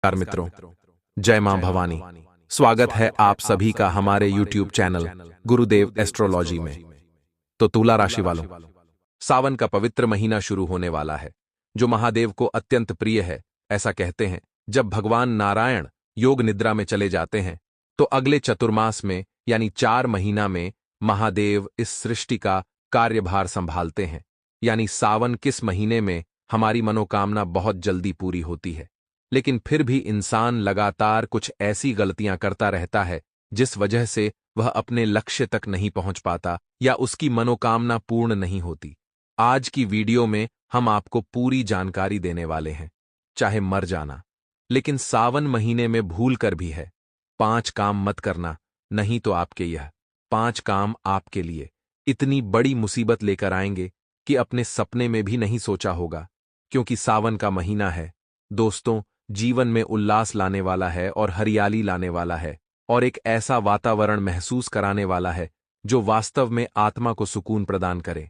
नमस्कार मित्रों, जय मां भवानी। स्वागत है आप सभी का हमारे YouTube चैनल गुरुदेव एस्ट्रोलॉजी में। तो तुला राशि वालों, सावन का पवित्र महीना शुरू होने वाला है, जो महादेव को अत्यंत प्रिय है। ऐसा कहते हैं, जब भगवान नारायण योग निद्रा में चले जाते हैं, तो अगले चतुर्मास में यानी 4 महीना में महादेव इस सृष्टि का कार्यभार संभालते हैं। यानी सावन किस महीने में हमारी मनोकामना बहुत जल्दी पूरी होती है, लेकिन फिर भी इंसान लगातार कुछ ऐसी गलतियां करता रहता है जिस वजह से वह अपने लक्ष्य तक नहीं पहुंच पाता या उसकी मनोकामना पूर्ण नहीं होती। आज की वीडियो में हम आपको पूरी जानकारी देने वाले हैं। चाहे मर जाना, लेकिन सावन महीने में भूल कर भी है 5 काम मत करना, नहीं तो आपके यह 5 काम आपके लिए इतनी बड़ी मुसीबत लेकर आएंगे कि अपने सपने में भी नहीं सोचा होगा। क्योंकि सावन का महीना है दोस्तों, जीवन में उल्लास लाने वाला है और हरियाली लाने वाला है, और एक ऐसा वातावरण महसूस कराने वाला है जो वास्तव में आत्मा को सुकून प्रदान करे।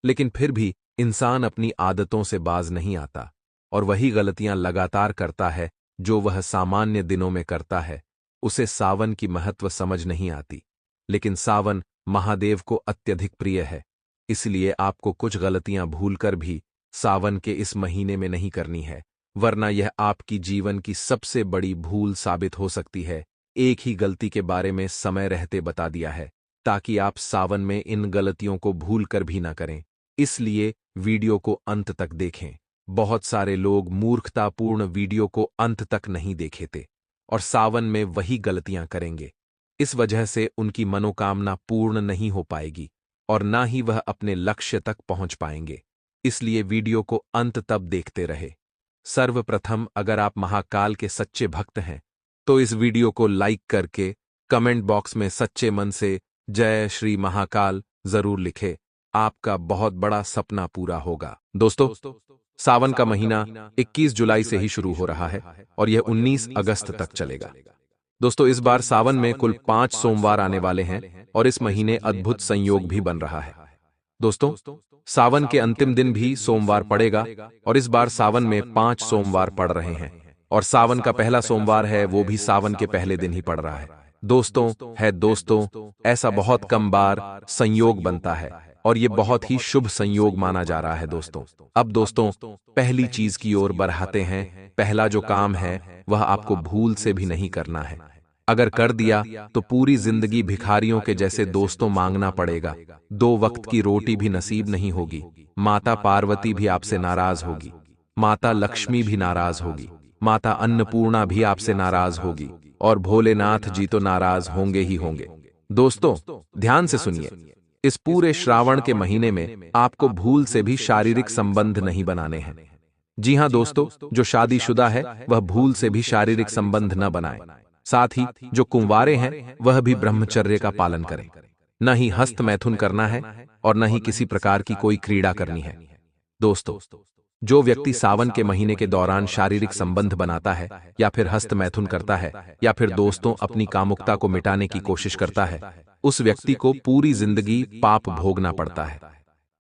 लेकिन फिर भी इंसान अपनी आदतों से बाज नहीं आता और वही गलतियां लगातार करता है जो वह सामान्य दिनों में करता है। उसे सावन की महत्व समझ नहीं आती। लेकिन सावन महादेव को अत्यधिक प्रिय है, इसलिए आपको कुछ गलतियां भूलकर भी सावन के इस महीने में नहीं करनी है, वरना यह आपकी जीवन की सबसे बड़ी भूल साबित हो सकती है। एक ही गलती के बारे में समय रहते बता दिया है, ताकि आप सावन में इन गलतियों को भूल कर भी ना करें। इसलिए वीडियो को अंत तक देखें। बहुत सारे लोग मूर्खतापूर्ण वीडियो को अंत तक नहीं देखे थे और सावन में वही गलतियां करेंगे। इस वजह से उनकी मनोकामना पूर्ण नहीं हो पाएगी और ना ही वह अपने लक्ष्य तक पहुंच पाएंगे। इसलिए वीडियो को अंत तब देखते रहे। सर्वप्रथम, अगर आप महाकाल के सच्चे भक्त हैं तो इस वीडियो को लाइक करके कमेंट बॉक्स में सच्चे मन से जय श्री महाकाल जरूर लिखे। आपका बहुत बड़ा सपना पूरा होगा। दोस्तों, सावन का महीना 21 जुलाई से ही शुरू हो रहा है और यह 19 अगस्त तक चलेगा। दोस्तों, इस बार सावन में कुल 5 सोमवार आने वाले हैं और इस महीने अद्भुत संयोग भी बन रहा है। दोस्तों, सावन के अंतिम दिन भी सोमवार पड़ेगा और इस बार सावन में 5 सोमवार पड़ रहे हैं और सावन का पहला सोमवार है, वो भी सावन के पहले दिन ही पड़ रहा है। दोस्तों, ऐसा बहुत कम बार संयोग बनता है और ये बहुत ही शुभ संयोग माना जा रहा है। दोस्तों, पहली चीज की ओर बढ़ाते हैं। पहला जो काम है वह आपको भूल से भी नहीं करना है। अगर कर दिया तो पूरी जिंदगी भिखारियों के जैसे दोस्तों मांगना पड़ेगा। 2 वक्त की रोटी भी नसीब नहीं होगी। माता पार्वती भी आपसे नाराज होगी, माता लक्ष्मी भी नाराज होगी, माता अन्नपूर्णा भी आपसे नाराज होगी और भोलेनाथ जी तो नाराज होंगे ही होंगे। दोस्तों, ध्यान से सुनिए, इस पूरे श्रावण के महीने में आपको भूल से भी शारीरिक संबंध नहीं बनाने हैं। जी हां दोस्तों, जो शादीशुदा है वह भूल से भी शारीरिक संबंध न बनाए। साथ ही जो कुंवारे हैं वह भी ब्रह्मचर्य का पालन करें। न ही हस्त मैथुन करना है और न ही किसी प्रकार की कोई क्रीड़ा करनी है। दोस्तों, जो व्यक्ति सावन के महीने के दौरान शारीरिक संबंध बनाता है या फिर हस्त मैथुन करता है या फिर दोस्तों अपनी कामुकता को मिटाने की कोशिश करता है, उस व्यक्ति को पूरी जिंदगी पाप भोगना पड़ता है।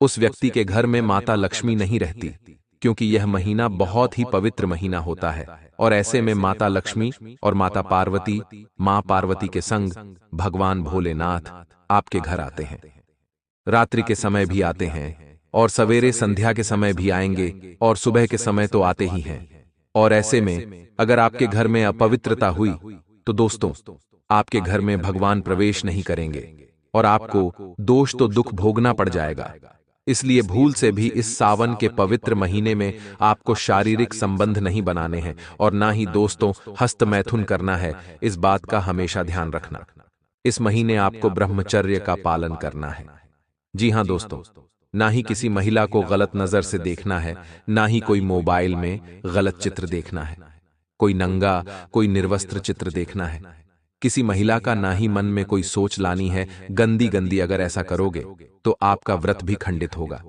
उस व्यक्ति के घर में माता लक्ष्मी नहीं रहती, क्योंकि यह महीना बहुत ही पवित्र महीना होता है और ऐसे में माता लक्ष्मी और माता पार्वती, मां पार्वती के संग भगवान भोलेनाथ आपके घर आते हैं। रात्रि के समय भी आते हैं और सवेरे संध्या के समय भी आएंगे और सुबह के समय तो आते ही हैं। और ऐसे में अगर आपके घर में अपवित्रता हुई तो दोस्तों, आपके घर में भगवान प्रवेश नहीं करेंगे और आपको दोष तो दुख भोगना पड़ जाएगा। इसलिए भूल से भी इस सावन के पवित्र महीने में आपको शारीरिक संबंध नहीं बनाने हैं और ना ही दोस्तों हस्त मैथुन करना है। इस बात का हमेशा ध्यान रखना। इस महीने आपको ब्रह्मचर्य का पालन करना है। जी हां दोस्तों, ना ही किसी महिला को गलत नजर से देखना है, ना ही कोई मोबाइल में गलत चित्र देखना है, कोई नंगा, कोई निर्वस्त्र चित्र देखना है। किसी महिला का ना ही मन में कोई सोच लानी है गंदी गंदी। अगर ऐसा करोगे तो आपका व्रत भी खंडित होगा।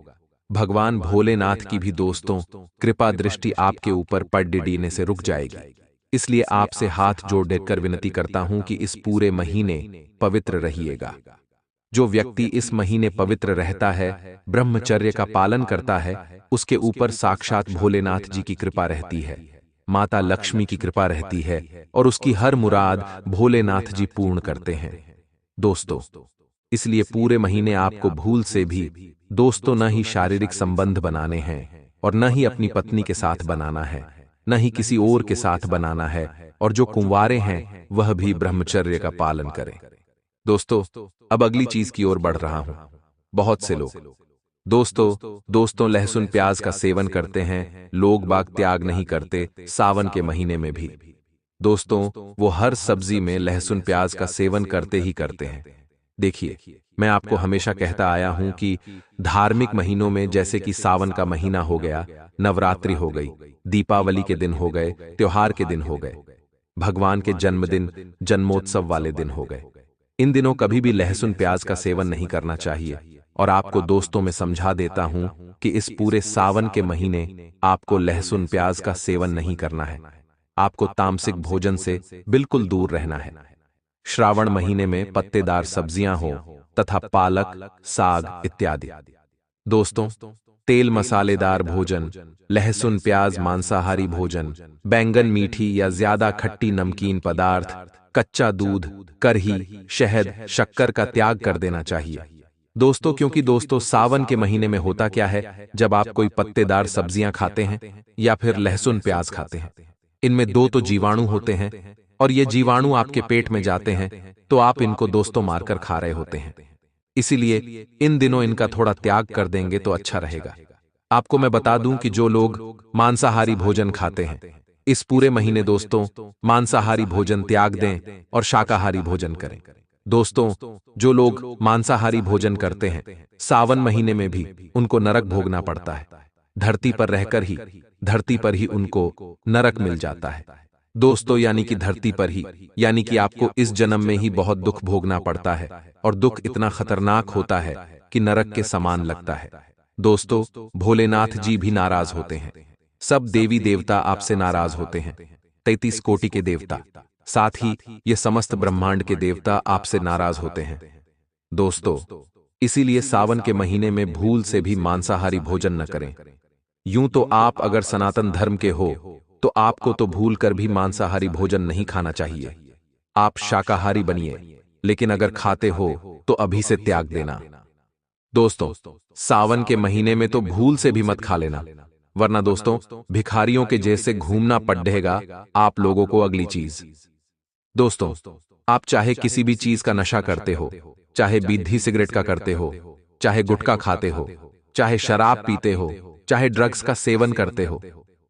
भगवान भोलेनाथ की भी दोस्तों कृपा दृष्टि आपके ऊपर पड़ने से रुक जाएगी। इसलिए आपसे हाथ जोड़ देकर विनती करता हूं कि इस पूरे महीने पवित्र रहिएगा। जो व्यक्ति इस महीने पवित्र रहता है, ब्रह्मचर्य का पालन करता है, उसके ऊपर साक्षात भोलेनाथ जी की कृपा रहती है। माता लक्ष्मी की कृपा रहती है और उसकी हर मुराद भोलेनाथ जी पूर्ण करते हैं। दोस्तों, इसलिए पूरे महीने आपको भूल से भी दोस्तों न ही शारीरिक संबंध बनाने हैं और न ही अपनी पत्नी के साथ बनाना है, न ही किसी और के साथ बनाना है, और जो कुंवारे हैं वह भी ब्रह्मचर्य का पालन करें। दोस्तों, अब अगली चीज की ओर बढ़ रहा हूं। बहुत से लोग दोस्तों लहसुन प्याज का सेवन करते हैं, लोग बाग त्याग नहीं करते सावन के महीने में भी। दोस्तों, वो हर सब्जी में लहसुन प्याज का सेवन करते ही करते हैं। देखिए, मैं आपको हमेशा कहता आया हूं कि धार्मिक महीनों में, जैसे कि सावन का महीना हो गया, नवरात्रि हो गई, दीपावली के दिन हो गए, त्योहार के दिन हो गए, भगवान के जन्मदिन, जन्मोत्सव वाले दिन हो गए, इन दिनों कभी भी लहसुन प्याज का सेवन नहीं करना चाहिए। और आपको दोस्तों में समझा देता हूं कि इस पूरे सावन के महीने आपको लहसुन प्याज का सेवन नहीं करना है। आपको तामसिक भोजन से बिल्कुल दूर रहना है। श्रावण महीने में पत्तेदार सब्जियां हो तथा पालक, साग इत्यादि। दोस्तों, तेल मसालेदार भोजन, लहसुन प्याज मांसाहारी भोजन, बैंगन मीठी या ज्यादा खट्टी नमकीन पदार्थ, कच्चा दूध, करही, शहद, शक्कर का त्याग कर देना चाहिए। दोस्तों, क्योंकि दोस्तों सावन के महीने में होता क्या है, जब आप कोई पत्तेदार सब्जियां खाते हैं या फिर लहसुन प्याज खाते हैं, इनमें दो तो जीवाणु होते हैं और ये जीवाणु आपके पेट में जाते हैं, तो आप इनको दोस्तों मारकर खा रहे होते हैं। इसीलिए इन दिनों इनका थोड़ा त्याग कर देंगे तो अच्छा रहेगा। आपको मैं बता दूं कि जो लोग मांसाहारी भोजन खाते हैं, इस पूरे महीने दोस्तों मांसाहारी भोजन त्याग दें और शाकाहारी भोजन करें। दोस्तों, जो लोग मांसाहारी भोजन करते हैं, सावन महीने में भी उनको नरक भोगना पड़ता है। धरती पर ही उनको नरक मिल जाता है। दोस्तों, यानी कि धरती पर ही, यानी कि आपको इस जन्म में ही बहुत दुख भोगना पड़ता है, और दुख इतना खतरनाक होता है कि नरक के समान लगता है। दोस्तों, भोलेनाथ जी भी नाराज होते हैं, सब देवी देवता आपसे नाराज होते हैं, 33 कोटि के देवता, साथ ही ये समस्त ब्रह्मांड के देवता आपसे नाराज होते हैं। दोस्तों, इसीलिए सावन के महीने में भूल से भी मांसाहारी भोजन न करें। यूं तो आप अगर सनातन धर्म के हो तो आपको तो भूल कर भी मांसाहारी भोजन नहीं खाना चाहिए। आप शाकाहारी बनिए, लेकिन अगर खाते हो तो अभी से त्याग देना। दोस्तों, सावन के महीने में तो भूल से भी मत खा लेना, वरना दोस्तों भिखारियों के जैसे घूमना पड़ेगा आप लोगों को। अगली चीज दोस्तों, आप चाहे किसी भी चीज का नशा करते हो, चाहे बीड़ी सिगरेट का करते हो, चाहे गुटखा खाते हो, चाहे शराब पीते हो, चाहे ड्रग्स का सेवन करते हो,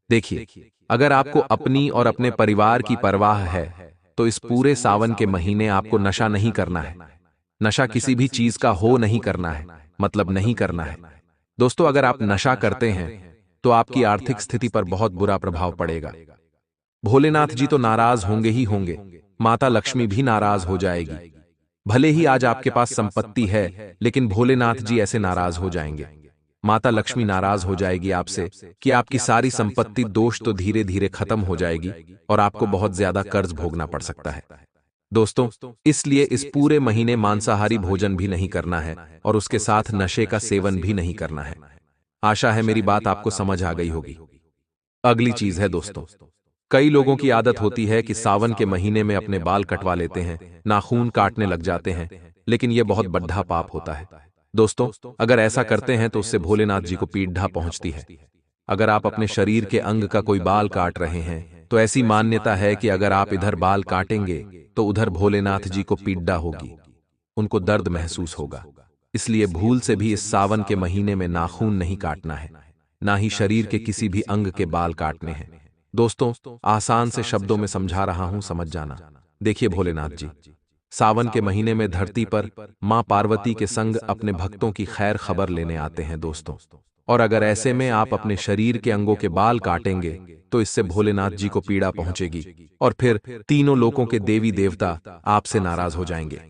देखिए, अगर आपको अपनी और अपने परिवार की परवाह है तो इस पूरे सावन के महीने आपको नशा नहीं करना है। नशा किसी भी चीज का हो नहीं करना है, मतलब नहीं करना है। दोस्तों, अगर आप नशा करते हैं तो आपकी आर्थिक स्थिति पर बहुत बुरा प्रभाव पड़ेगा। भोलेनाथ जी तो नाराज होंगे ही होंगे, माता लक्ष्मी भी नाराज हो जाएगी। भले ही आज आपके पास संपत्ति है, लेकिन भोलेनाथ जी ऐसे नाराज हो जाएंगे, माता लक्ष्मी नाराज हो जाएगी आपसे कि आपकी सारी संपत्ति दोष तो धीरे धीरे खत्म हो जाएगी और आपको बहुत ज्यादा कर्ज भोगना पड़ सकता है। दोस्तों, इसलिए इस पूरे महीने मांसाहारी भोजन भी नहीं करना है और उसके साथ नशे का सेवन भी नहीं करना है। आशा है मेरी बात आपको समझ आ गई होगी। अगली चीज है दोस्तों, कई लोगों की आदत होती है कि सावन के महीने में अपने बाल कटवा लेते हैं, नाखून काटने लग जाते हैं, लेकिन यह बहुत बड़ा पाप होता है। दोस्तों, अगर ऐसा करते हैं तो उससे भोलेनाथ जी को पीड़ा पहुंचती है। अगर आप अपने शरीर के अंग का कोई बाल काट रहे हैं तो ऐसी मान्यता है कि अगर आप इधर बाल काटेंगे तो उधर भोलेनाथ जी को पीड़ा होगी, उनको दर्द महसूस होगा। इसलिए भूल से भी इस सावन के महीने में नाखून नहीं काटना है, ना ही शरीर के किसी भी अंग के बाल काटने हैं। दोस्तों, आसान से शब्दों में समझा रहा हूं, समझ जाना। देखिए भोलेनाथ जी सावन के महीने में धरती पर मां पार्वती के संग अपने भक्तों की खैर खबर लेने आते हैं दोस्तों। और अगर ऐसे में आप अपने शरीर के अंगों के बाल काटेंगे तो इससे भोलेनाथ जी को पीड़ा पहुंचेगी और फिर तीनों लोकों के देवी देवता आपसे नाराज हो जाएंगे।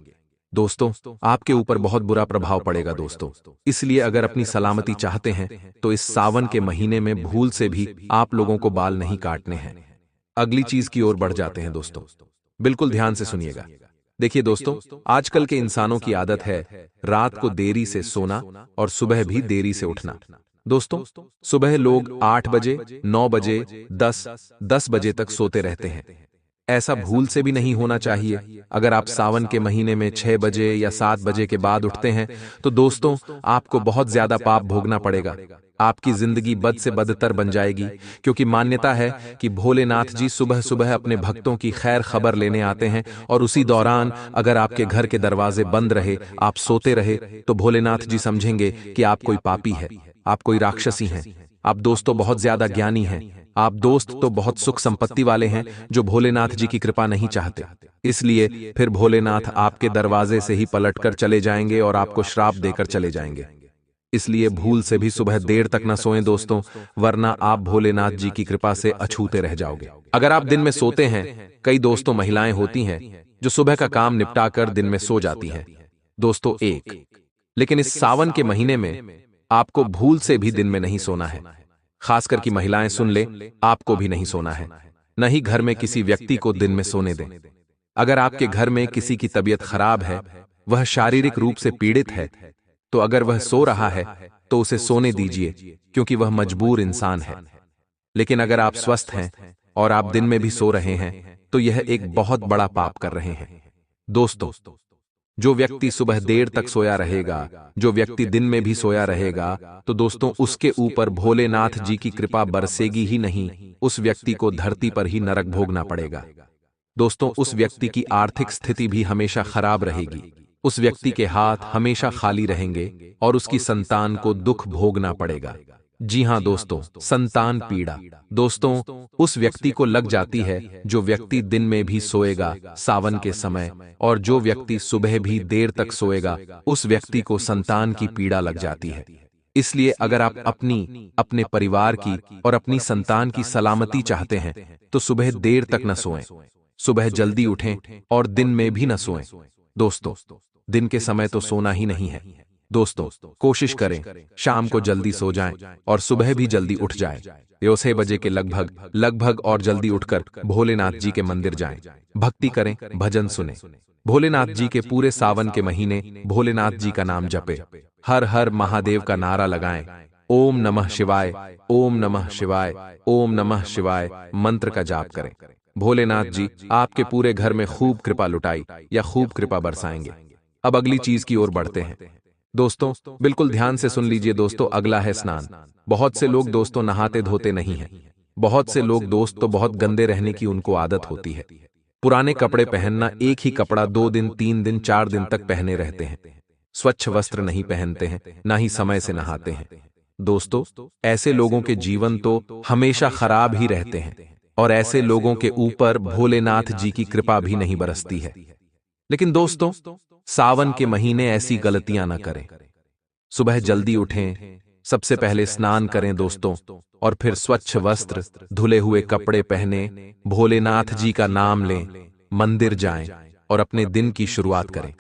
दोस्तों, आपके ऊपर बहुत बुरा प्रभाव पड़ेगा दोस्तों। इसलिए अगर अपनी सलामती चाहते हैं तो इस सावन के महीने में भूल से भी आप लोगों को बाल नहीं काटने हैं। अगली चीज की ओर बढ़ जाते हैं दोस्तों, बिल्कुल ध्यान से सुनिएगा। देखिए दोस्तों, आजकल के इंसानों की आदत है रात को देरी से सोना और सुबह भी देरी से उठना। दोस्तों, सुबह लोग 8 बजे, 9 बजे, 10 बजे तक सोते रहते हैं। ऐसा भूल से भी नहीं होना चाहिए। अगर आप सावन के महीने में 6 बजे या 7 बजे के बाद उठते हैं, तो दोस्तों आपको बहुत ज्यादा पाप भोगना पड़ेगा। आपकी जिंदगी बद से बदतर बन जाएगी, क्योंकि मान्यता है कि भोलेनाथ जी सुबह सुबह अपने भक्तों की खैर खबर लेने आते हैं, और उसी दौरान अगर आपके घर के दरवाजे बंद रहे, आप सोते रहे, तो भोलेनाथ जी समझेंगे कि आप कोई पापी है, आप कोई राक्षसी हैं। आप दोस्तों बहुत ज्यादा ज्ञानी हैं। आप दोस्त तो बहुत सुख संपत्ति वाले हैं, जो भोलेनाथ जी की कृपा नहीं चाहते। इसलिए फिर भोलेनाथ आपके दरवाजे से ही पलटकर चले जाएंगे और आपको श्राप देकर चले जाएंगे। इसलिए भूल से भी सुबह देर तक न सोएं दोस्तों, वरना आप भोलेनाथ जी की कृपा से अछूते रह जाओगे। अगर आप दिन में सोते हैं, कई दोस्तों महिलाएं होती हैं जो सुबह का काम निपटाकर दिन में सो जाती हैं। दोस्तों लेकिन इस सावन के महीने में आपको भूल से भी दिन में नहीं सोना है। खासकर की महिलाएं सुन ले, आपको भी नहीं सोना है। न ही घर में किसी व्यक्ति को दिन में सोने दें। अगर आपके घर में किसी की तबीयत खराब है, वह शारीरिक रूप से पीड़ित है, तो अगर वह सो रहा है तो उसे सोने दीजिए, क्योंकि वह मजबूर इंसान है। लेकिन अगर आप स्वस्थ हैं और आप दिन में भी सो रहे हैं, तो यह एक बहुत बड़ा पाप कर रहे हैं। दोस्तों, जो व्यक्ति सुबह देर तक सोया रहेगा, जो व्यक्ति दिन में भी सोया रहेगा, तो दोस्तों उसके ऊपर भोलेनाथ जी की कृपा बरसेगी ही नहीं, उस व्यक्ति को धरती पर ही नरक भोगना पड़ेगा। दोस्तों, उस व्यक्ति की आर्थिक स्थिति भी हमेशा खराब रहेगी, उस व्यक्ति के हाथ हमेशा खाली रहेंगे और उसकी संतान को दुख भोगना पड़ेगा। जी हां दोस्तों, संतान पीड़ा दोस्तों उस व्यक्ति को लग जाती है जो व्यक्ति दिन में भी सोएगा सावन के समय, और जो व्यक्ति सुबह भी देर तक सोएगा, उस व्यक्ति को संतान की पीड़ा लग जाती है। इसलिए अगर आप अपने परिवार की और अपनी संतान की सलामती चाहते हैं, तो सुबह देर तक न सोएं, सुबह जल्दी उठें और दिन में भी न सोएं। दोस्तों, दिन के समय तो सोना ही नहीं है। दोस्तों, कोशिश करें शाम को जल्दी सो जाएं और सुबह भी जल्दी उठ जाएं। 6 बजे के लगभग और जल्दी उठकर भोलेनाथ जी के मंदिर जाएं, भक्ति करें, भजन सुने। भोलेनाथ जी के पूरे सावन के महीने भोलेनाथ जी का नाम जपे, हर हर महादेव का नारा लगाएं, ओम नमः शिवाय, ओम नमः शिवाय, ओम नमः शिवाय मंत्र का जाप करें। भोलेनाथ जी आपके पूरे घर में खूब कृपा लुटाई या खूब कृपा बरसाएंगे। अब अगली चीज की ओर बढ़ते हैं। दोस्तों, बिल्कुल ध्यान से सुन लीजिए दोस्तों, अगला है स्नान। बहुत से लोग दोस्तों नहाते धोते नहीं हैं। बहुत से लोग दोस्तों बहुत गंदे रहने की उनको आदत होती है। पुराने कपड़े पहनना, एक ही कपड़ा 2 दिन 3 दिन 4 दिन तक पहने रहते हैं। स्वच्छ वस्त्र नहीं पहनते हैं, ना ही समय से नहाते हैं। दोस्तों, ऐसे लोगों के जीवन तो हमेशा खराब ही रहते हैं, और ऐसे लोगों के ऊपर भोलेनाथ जी की कृपा भी नहीं बरसती है। लेकिन दोस्तों, सावन के महीने ऐसी गलतियां न करें। सुबह जल्दी उठें, सबसे पहले स्नान करें दोस्तों, और फिर स्वच्छ वस्त्र, धुले हुए कपड़े पहने, भोलेनाथ जी का नाम लें, मंदिर जाएं और अपने दिन की शुरुआत करें।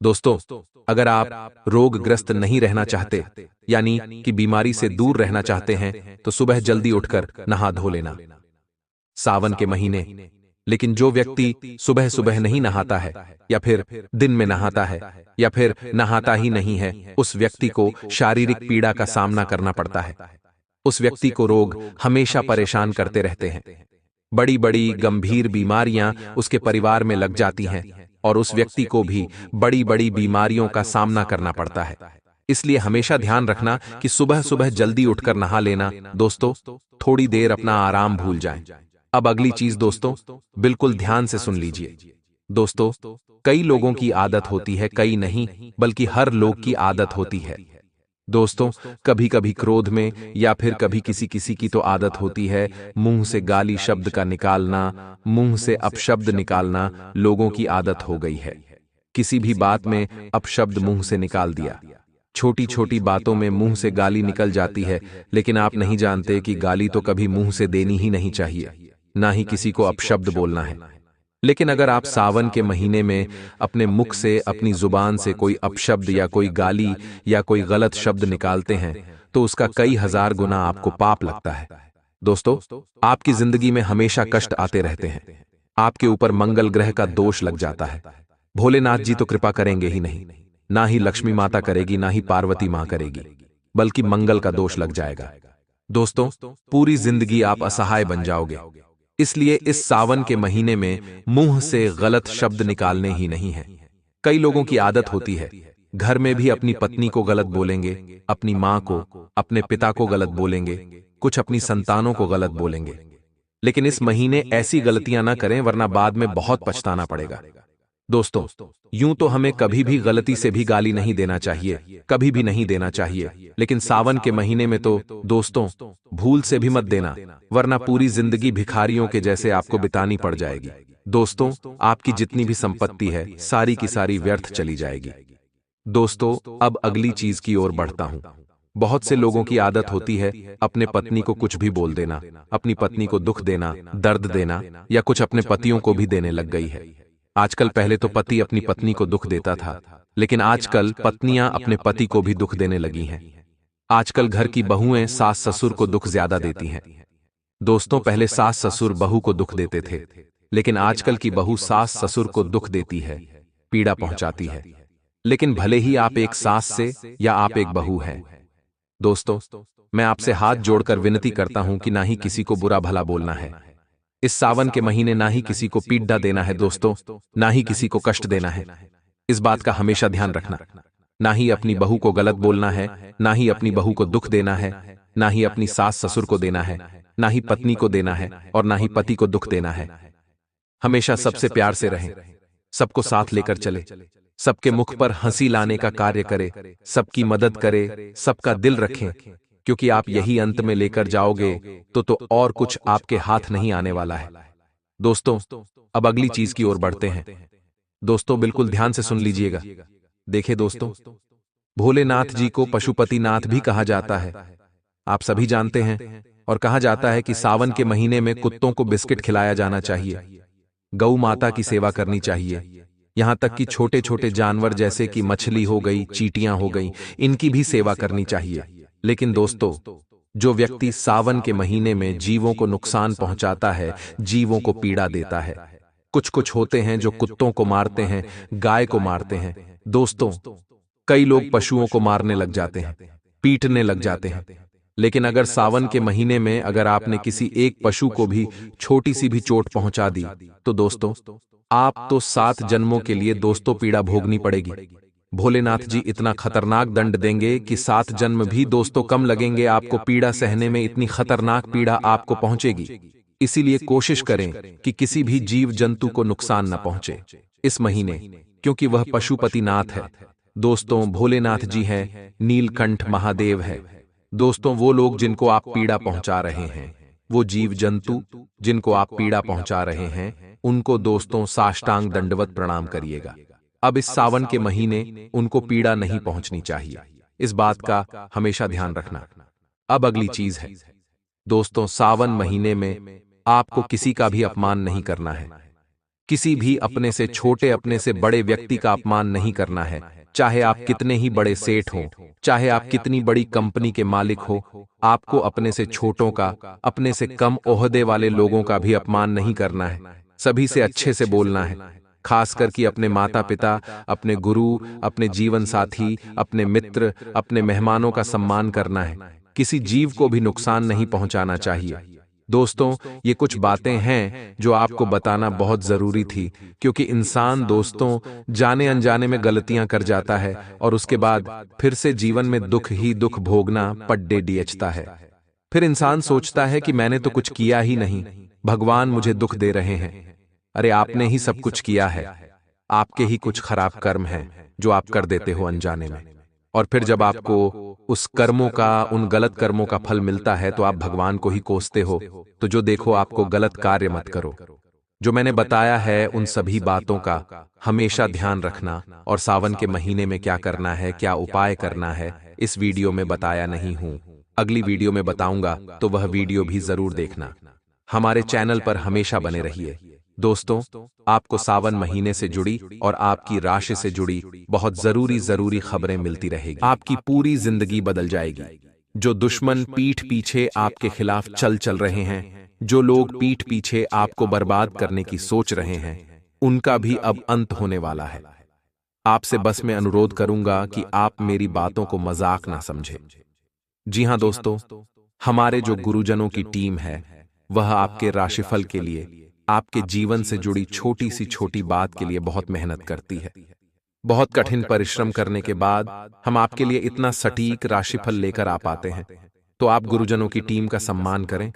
दोस्तों, अगर आप रोगग्रस्त नहीं रहना चाहते, यानी कि बीमारी से दूर रहना चाहते हैं, तो सुबह जल्दी उठकर नहा धो लेना सावन के महीने। लेकिन जो व्यक्ति सुबह सुबह नहीं नहाता है, या फिर दिन में नहाता है, या फिर नहाता ही नहीं है, उस व्यक्ति को शारीरिक पीड़ा का सामना करना पड़ता है। उस व्यक्ति को रोग हमेशा परेशान करते रहते हैं। बड़ी बड़ी गंभीर बीमारियां उसके परिवार में लग जाती हैं, और उस व्यक्ति को भी बड़ी बड़ी बीमारियों का सामना करना पड़ता है। इसलिए हमेशा ध्यान रखना कि सुबह सुबह जल्दी उठकर नहा लेना दोस्तों, थोड़ी देर अपना आराम भूल जाएं। अब अगली चीज दोस्तों, बिल्कुल ध्यान से सुन लीजिए। दोस्तों, कई लोगों की आदत होती है, कई नहीं बल्कि हर लोग की आदत होती है। दोस्तों, कभी कभी क्रोध में या फिर कभी किसी किसी की तो आदत होती है मुंह से गाली शब्द का निकालना, मुंह से अपशब्द निकालना लोगों की आदत हो गई है। किसी भी बात में अपशब्द मुंह से निकाल दिया। छोटी छोटी बातों में मुंह से गाली निकल जाती है, लेकिन आप नहीं जानते कि गाली तो कभी मुंह से देनी ही नहीं चाहिए, ना ही किसी को अपशब्द बोलना है। लेकिन अगर आप सावन के महीने में अपने मुख से, अपनी जुबान से कोई अपशब्द या कोई गाली या कोई गलत शब्द निकालते हैं, तो उसका कई हजार गुना आपको पाप लगता है। दोस्तों, आपकी जिंदगी में हमेशा कष्ट आते रहते हैं। आपके ऊपर मंगल ग्रह का दोष लग जाता है। भोलेनाथ जी तो कृपा करेंगे ही नहीं, ना ही लक्ष्मी माता करेगी, ना ही पार्वती मां करेगी। बल्कि मंगल का दोष लग जाएगा। दोस्तों, पूरी जिंदगी आप असहाय बन जाओगे। इसलिए इस सावन के महीने में मुंह से गलत शब्द निकालने ही नहीं है। कई लोगों की आदत होती है, घर में भी अपनी पत्नी को गलत बोलेंगे, अपनी मां को, अपने पिता को गलत बोलेंगे, कुछ अपनी संतानों को गलत बोलेंगे। लेकिन इस महीने ऐसी गलतियां ना करें, वरना बाद में बहुत पछताना पड़ेगा। दोस्तों, यूं तो हमें कभी भी गलती से भी गाली नहीं देना चाहिए, कभी भी नहीं देना चाहिए, लेकिन सावन के महीने में तो दोस्तों भूल से भी मत देना, वरना पूरी जिंदगी भिखारियों के जैसे आपको बितानी पड़ जाएगी। दोस्तों, आपकी जितनी भी संपत्ति है सारी की सारी व्यर्थ चली जाएगी। दोस्तों, अब अगली चीज की ओर बढ़ता हूं। बहुत से लोगों की आदत होती है अपने पत्नी को कुछ भी बोल देना, अपनी पत्नी को दुख देना, दर्द देना, या कुछ अपने पतियों को भी देने लग गई है। आजकल, पहले तो पति अपनी पत्नी को दुख देता था, लेकिन आजकल पत्नियां अपने पति को भी दुख देने लगी हैं। आजकल घर की बहुएं सास ससुर को दुख ज्यादा देती हैं। दोस्तों, पहले सास ससुर बहू को दुख देते थे, लेकिन आजकल की बहू सास ससुर को दुख देती है, पीड़ा पहुंचाती है। लेकिन भले ही आप एक सास से या आप एक बहू हैं, दोस्तों, मैं आपसे हाथ जोड़कर विनती करता हूं कि ना ही किसी को बुरा भला बोलना है। इस सावन के महीने ना ही किसी को पीड़ा देना है दोस्तों, ना ही किसी को कष्ट देना है। इस बात का हमेशा ध्यान रखना। ना ही अपनी बहू को गलत बोलना है, ना ही अपनी बहू को दुख देना है, ना ही अपनी सास ससुर को देना है, ना ही पत्नी को देना है, और ना ही पति को दुख देना है। हमेशा सबसे प्यार से रहें, सबको साथ लेकर चले, सबके मुख पर हंसी लाने का कार्य करे, सबकी मदद करे, सबका दिल रखें, क्योंकि आप यही अंत में लेकर जाओगे तो और कुछ आपके हाथ नहीं आने वाला है। दोस्तों, अब अगली चीज की ओर बढ़ते हैं। दोस्तों, बिल्कुल ध्यान से सुन लीजिएगा। देखिए दोस्तों, भोलेनाथ जी को पशुपतिनाथ भी कहा जाता है, आप सभी जानते हैं। और कहा जाता है कि सावन के महीने में कुत्तों को बिस्किट खिलाया जाना चाहिए, गौ माता की सेवा करनी चाहिए, यहां तक कि छोटे छोटे जानवर जैसे कि मछली हो गई, चींटियां हो गई, इनकी भी सेवा करनी चाहिए। लेकिन दोस्तों, जो व्यक्ति सावन के महीने में जीवों को नुकसान पहुंचाता है, जीवों को पीड़ा देता है, कुछ कुछ होते हैं जो कुत्तों को मारते हैं, गाय को मारते हैं। दोस्तों, कई लोग पशुओं को मारने लग जाते हैं, पीटने लग जाते हैं। लेकिन अगर सावन के महीने में अगर आपने किसी एक पशु को भी छोटी सी भी चोट पहुंचा दी, तो दोस्तों आप तो 7 जन्मों के लिए दोस्तों पीड़ा भोगनी पड़ेगी। भोलेनाथ जी इतना खतरनाक दंड देंगे कि 7 जन्म भी दोस्तों कम लगेंगे आपको पीड़ा सहने में, इतनी खतरनाक पीड़ा आपको पहुंचेगी। इसीलिए कोशिश करें कि किसी भी जीव जंतु को नुकसान न पहुंचे इस महीने, क्योंकि वह पशुपतिनाथ है। दोस्तों, भोलेनाथ जी हैं, नीलकंठ महादेव है। दोस्तों, वो लोग जिनको आप पीड़ा पहुंचा रहे हैं, वो जीव जंतु जिनको आप पीड़ा पहुंचा रहे हैं, उनको दोस्तों साष्टांग दंडवत प्रणाम करिएगा। अब इस सावन के महीने उनको पीड़ा नहीं पहुंचनी चाहिए, इस बात का हमेशा ध्यान रखना। अब अगली चीज है दोस्तों, सावन महीने में आपको किसी का भी अपमान नहीं करना है, किसी भी अपने से छोटे, अपने से बड़े व्यक्ति का अपमान नहीं करना है। चाहे आप कितने ही बड़े सेठ हों, चाहे आप कितनी बड़ी कंपनी के मालिक हो, आपको अपने से छोटों का, अपने से कम ओहदे वाले लोगों का भी अपमान नहीं करना है। सभी से अच्छे से बोलना है, खासकर कि अपने माता पिता, अपने गुरु, अपने जीवन साथी, अपने मित्र, अपने मेहमानों का सम्मान करना है। किसी जीव को भी नुकसान नहीं पहुंचाना चाहिए। दोस्तों, ये कुछ बातें हैं जो आपको बताना बहुत जरूरी थी, क्योंकि इंसान दोस्तों जाने अनजाने में गलतियां कर जाता है और उसके बाद फिर से जीवन में दुख ही दुख भोगना पड्डे डियचता है। फिर इंसान सोचता है कि मैंने तो कुछ किया ही नहीं, भगवान मुझे दुख दे रहे हैं। अरे, आपने ही सब कुछ किया है, आपके ही कुछ खराब कर्म हैं जो आप कर देते हो अनजाने में। और फिर जब आपको उस कर्मों का, उन गलत कर्मों का फल मिलता है तो आप भगवान को ही कोसते हो। तो जो देखो, आपको गलत कार्य मत करो। जो मैंने बताया है उन सभी बातों का हमेशा ध्यान रखना, और सावन के महीने में क्या करना है, क्या उपाय करना है, इस वीडियो में बताया नहीं हूं। अगली वीडियो में बताऊंगा, तो वह वीडियो भी जरूर देखना। हमारे चैनल पर हमेशा बने रहिए। दोस्तों, आपको सावन महीने से जुड़ी और आपकी राशि से जुड़ी बहुत जरूरी खबरें मिलती रहेगी। आपकी पूरी जिंदगी बदल जाएगी। जो दुश्मन पीठ पीछे आपके खिलाफ चल रहे हैं, जो लोग पीठ पीछे आपको बर्बाद करने की सोच रहे हैं, उनका भी अब अंत होने वाला है। आपसे बस मैं अनुरोध करूंगा कि आप मेरी बातों को मजाक ना समझें। जी हां दोस्तों, हमारे जो गुरुजनों की टीम है वह आपके राशिफल के लिए, आपके जीवन से जुड़ी छोटी सी छोटी बात के लिए बहुत मेहनत करती है। बहुत कठिन परिश्रम करने के बाद हम आपके लिए इतना सटीक राशिफल लेकर आ पाते हैं। तो आप गुरुजनों की टीम का सम्मान करें।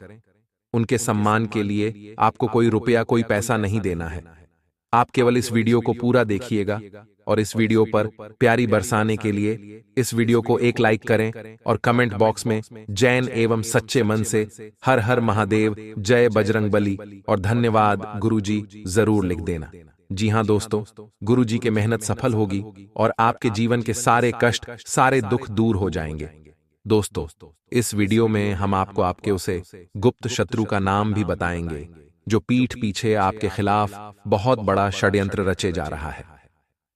उनके सम्मान के लिए आपको कोई रुपया, कोई पैसा नहीं देना है। आप केवल इस वीडियो को पूरा देखिएगा और इस वीडियो पर प्यारी बरसाने के लिए इस वीडियो को एक लाइक करें और कमेंट बॉक्स में जैन एवं सच्चे मन से हर हर महादेव, जय बजरंगबली और धन्यवाद गुरुजी जरूर लिख देना। जी हां दोस्तों, गुरुजी की मेहनत सफल होगी और आपके जीवन के सारे कष्ट, सारे दुख दूर हो जाएंगे। दोस्तों, इस वीडियो में हम आपको आपके उसे गुप्त शत्रु का नाम भी बताएंगे जो पीठ पीछे आपके खिलाफ बहुत बड़ा षड्यंत्र रचे जा रहा है।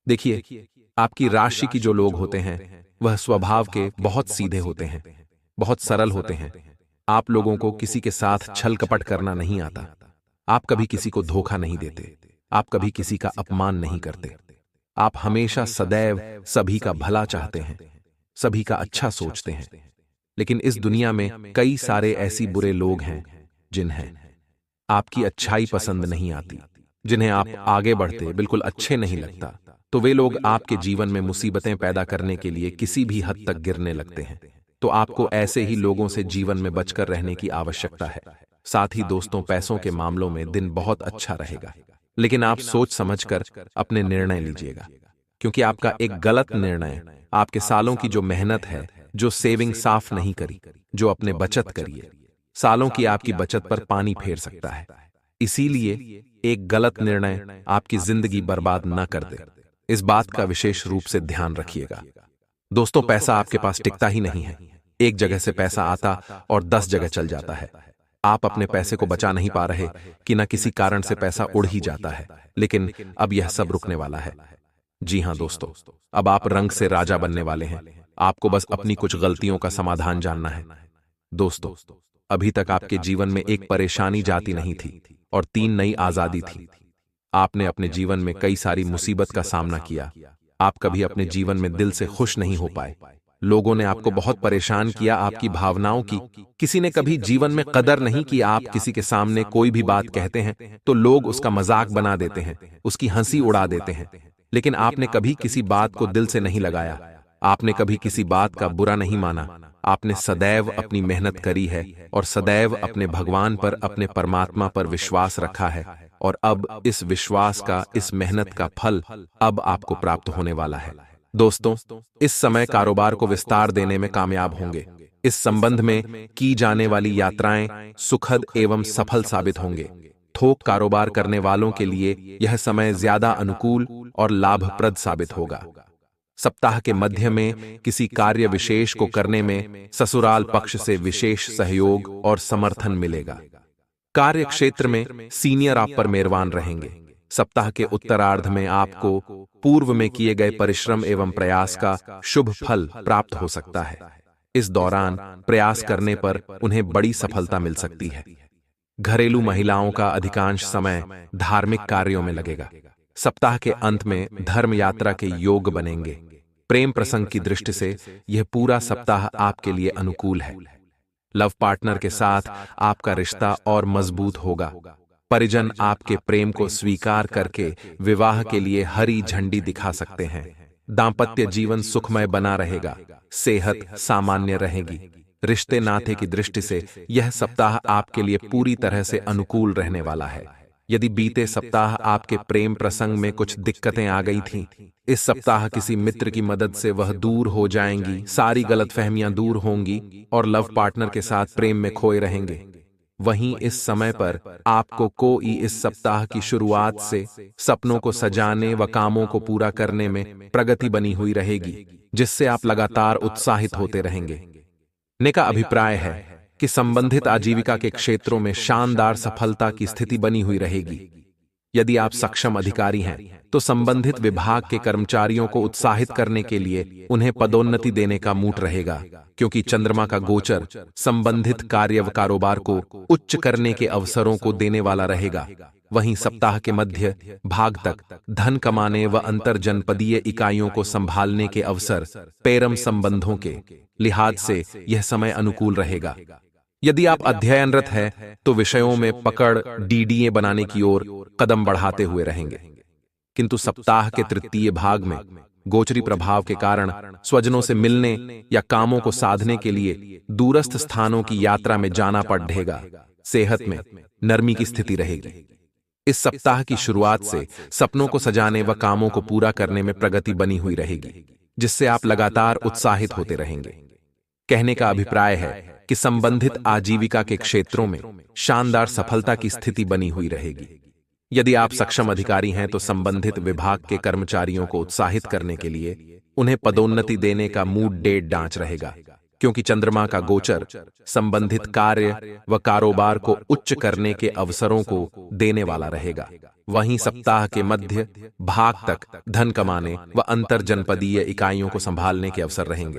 देखिए, आपकी राशि की जो लोग होते हैं वह स्वभाव के बहुत सीधे होते हैं, बहुत सरल होते हैं। आप लोगों को किसी के साथ छल कपट करना नहीं आता। आप कभी किसी को धोखा नहीं देते। आप कभी किसी का अपमान नहीं करते। आप हमेशा सदैव सभी का भला चाहते हैं, सभी का अच्छा सोचते हैं। लेकिन इस दुनिया में कई सारे ऐसी बुरे लोग हैं जिन्हें आपकी अच्छाई पसंद नहीं आती, जिन्हें आप आगे बढ़ते बिल्कुल अच्छे नहीं लगता। तो वे लोग आपके जीवन में मुसीबतें पैदा करने के लिए किसी भी हद तक गिरने लगते हैं। तो आपको ऐसे ही लोगों से जीवन में बचकर रहने की आवश्यकता है। साथ ही दोस्तों, पैसों के मामलों में दिन बहुत अच्छा रहेगा, लेकिन आप सोच समझकर अपने निर्णय लीजिएगा, क्योंकि आपका एक गलत निर्णय आपके सालों की जो मेहनत है, जो सेविंग साफ नहीं करी, जो अपने बचत करिए, सालों की आपकी बचत पर पानी फेर सकता है। इसीलिए एक गलत निर्णय आपकी जिंदगी बर्बाद न कर दे। इस बात का विशेष रूप से ध्यान रखिएगा। दोस्तों, पैसा आपके पास टिकता ही नहीं है। एक जगह से पैसा आता और 10 जगह चल जाता है। आप अपने पैसे को बचा नहीं पा रहे कि न किसी कारण से पैसा उड़ ही जाता है। लेकिन अब यह सब रुकने वाला है। जी हां दोस्तों, अब आप रंग से राजा बनने वाले हैं। आपको बस अपनी कुछ गलतियों का समाधान जानना है। दोस्तों, अभी तक आपके जीवन में एक परेशानी जाती नहीं थी और 3 नई आजादी थी। आपने अपने जीवन में कई सारी मुसीबत का सामना किया। आप कभी अपने जीवन में दिल से खुश नहीं हो पाए। लोगों ने आपको बहुत परेशान किया, आपकी भावनाओं की। किसी ने कभी जीवन में कदर नहीं की। आप किसी के सामने कोई भी बात कहते हैं तो लोग उसका मजाक बना देते हैं, उसकी हंसी उड़ा देते हैं। लेकिन आपने कभी किसी बात को दिल से नहीं लगाया। आपने कभी किसी बात का बुरा नहीं माना। आपने सदैव अपनी मेहनत करी है और सदैव अपने भगवान पर, अपने परमात्मा पर विश्वास रखा है। और अब इस विश्वास का, इस मेहनत का फल अब आपको प्राप्त होने वाला है। दोस्तों, इस समय कारोबार को विस्तार देने में कामयाब होंगे। इस संबंध में की जाने वाली यात्राएं सुखद एवं सफल साबित होंगे। थोक कारोबार करने वालों के लिए यह समय ज्यादा अनुकूल और लाभप्रद साबित होगा। सप्ताह के मध्य में किसी कार्य विशेष को करने में ससुराल पक्ष से विशेष सहयोग और समर्थन मिलेगा। कार्य क्षेत्र में सीनियर आप पर मेहरबान रहेंगे। सप्ताह के उत्तरार्ध में आपको पूर्व में किए गए परिश्रम एवं प्रयास का शुभ फल प्राप्त हो सकता है। इस दौरान प्रयास करने पर उन्हें बड़ी सफलता मिल सकती है। घरेलू महिलाओं का अधिकांश समय धार्मिक कार्यों में लगेगा। सप्ताह के अंत में धर्म यात्रा के योग बनेंगे। प्रेम प्रसंग की दृष्टि से यह पूरा सप्ताह आपके लिए अनुकूल है। लव पार्टनर के साथ आपका रिश्ता और मजबूत होगा। परिजन आपके प्रेम को स्वीकार करके विवाह के लिए हरी झंडी दिखा सकते हैं। दांपत्य जीवन सुखमय बना रहेगा। सेहत सामान्य रहेगी। रिश्ते नाते की दृष्टि से यह सप्ताह आपके लिए पूरी तरह से अनुकूल रहने वाला है। यदि बीते सप्ताह आपके प्रेम प्रसंग में कुछ दिक्कतें आ गई थीं, इस सप्ताह किसी मित्र की मदद से वह दूर हो जाएंगी। सारी गलतफहमियां दूर होंगी और लव पार्टनर के साथ प्रेम में खोए रहेंगे। वहीं इस समय पर आपको कोई इस सप्ताह की शुरुआत से सपनों को सजाने व कामों को पूरा करने में प्रगति बनी हुई रहेगी, जिससे आप लगातार उत्साहित होते रहेंगे। ने का अभिप्राय है कि संबंधित आजीविका के क्षेत्रों में शानदार सफलता की स्थिति बनी हुई रहेगी। यदि आप सक्षम अधिकारी हैं तो संबंधित विभाग के कर्मचारियों को उत्साहित करने के लिए उन्हें पदोन्नति देने का मूड रहेगा, क्योंकि चंद्रमा का गोचर संबंधित कार्य व कारोबार को उच्च करने के अवसरों को देने वाला रहेगा। वहीं सप्ताह के मध्य भाग तक धन कमाने व अंतर जनपदीय इकाइयों को संभालने के अवसर, पेरम संबंधों के लिहाज से यह समय अनुकूल रहेगा। यदि आप अध्ययनरत हैं तो विषयों में पकड़ डीडीए बनाने की ओर कदम बढ़ाते हुए रहेंगे। किंतु सप्ताह के तृतीय भाग में गोचरी प्रभाव के कारण स्वजनों से मिलने या कामों को साधने के लिए दूरस्थ स्थानों की यात्रा में जाना पड़ेगा। सेहत में नरमी की स्थिति रहेगी। इस सप्ताह की शुरुआत से सपनों को सजाने व कामों को पूरा करने में प्रगति बनी हुई रहेगी, जिससे आप लगातार उत्साहित होते रहेंगे। कहने का अभिप्राय है कि संबंधित आजीविका के क्षेत्रों में शानदार सफलता की स्थिति बनी हुई रहेगी। यदि आप सक्षम अधिकारी हैं तो संबंधित विभाग के कर्मचारियों को उत्साहित करने के लिए उन्हें पदोन्नति देने का मूड डेढ़ डांच रहेगा, क्योंकि चंद्रमा का गोचर संबंधित कार्य व कारोबार को उच्च करने के अवसरों को देने वाला रहेगा। वहीं सप्ताह के मध्य भाग तक धन कमाने व अंतर जनपदीय इकाइयों को संभालने के अवसर रहेंगे।